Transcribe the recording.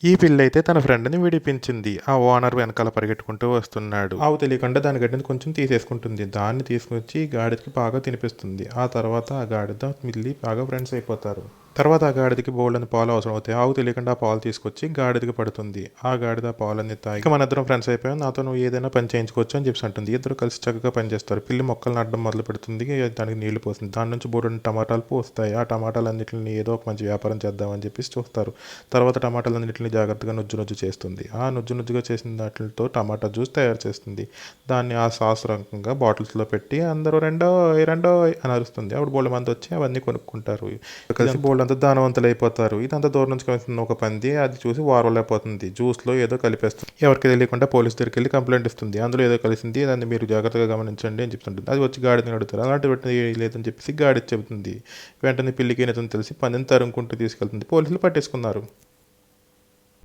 ఈ పిల్లయితే తన ఫ్రెండ్‌ని విడిపించింది. ఆ ఓనర్ వెనకాల పరిగెట్టుకుంటూ వస్తున్నాడు. ఆవు తెలియకుండా దాని గడ్డిని కొంచెం తీసేసుకుంటుంది. దాన్ని తీసుకొచ్చి గాడిదకి బాగా తినిపిస్తుంది. ఆ తర్వాత ఆ గాడిద, పిల్లి బాగా ఫ్రెండ్స్ అయిపోతారు. తర్వాత ఆ గాడిదకి బోలెడన్ని పాలు అవసరం అవుతాయి. ఆవు తెలియకుండా ఆ పాలు తీసుకొచ్చి గాడిదకి పడుతుంది. ఆ గాడిద ఆ పాలన్నీ తాగి ఇక మనిద్దరం ఫ్రెండ్స్ అయిపోయాం. నాతో నువ్వు ఏదైనా పని చేయించుకోవచ్చు అని చెప్పేసి అంటుంది. ఇద్దరు కలిసి చక్కగా పనిచేస్తారు. పిల్లి మొక్కలు నాటడం మొదలు పెడుతుంది. దానికి నీళ్లు పోస్తుంది. దాని నుంచి బోలెడన్ని టమాటాలు పూస్తాయి. ఆ టమాటాలన్నిటిని ఏదో ఒక మంచి వ్యాపారం చేద్దామని చెప్పేసి చూస్తారు. తర్వాత టమాటాలన్నిటిని జాగ్రత్తగా నుజ్జు చేస్తుంది. ఆ నుజ్జుగా చేసిన వాటితో టమాటా జ్యూస్ తయారు చేస్తుంది. దాన్ని ఆ సాస్ రకంగా బాటిల్స్లో పెట్టి అందరూ రెండోయ్ రెండోయ్ అని అరుస్తుంది. అప్పుడు బోలెడు మంది వచ్చి అవన్నీ కొనుక్కుంటారు. కలిసి బోలెడంతా దానవంతులు అయిపోతారు. ఇదంతా దూరం నుంచి కనిపిస్తున్న ఒక పంది అది చూసి ఓర్వలేకపోతుంది. జ్యూస్లో ఏదో కలిపేస్తుంది. ఎవరికి తెలియకుండా పోలీస్ దగ్గరికి వెళ్ళి కంప్లైంట్ ఇస్తుంది. అందులో ఏదో కలిసింది, దాన్ని మీరు జాగ్రత్తగా గమనించండి అని చెప్తుంటుంది. అది వచ్చి గాడిదని అడుగుతారు. అలాంటి లేదని చెప్పేసి గాడిద చెబుతుంది. వెంటనే పిల్లికి నిజం తెలిసి పందిని తరుముకుంటూ తీసుకెళ్తుంది. పోలీసులు పట్టేసుకున్నారు.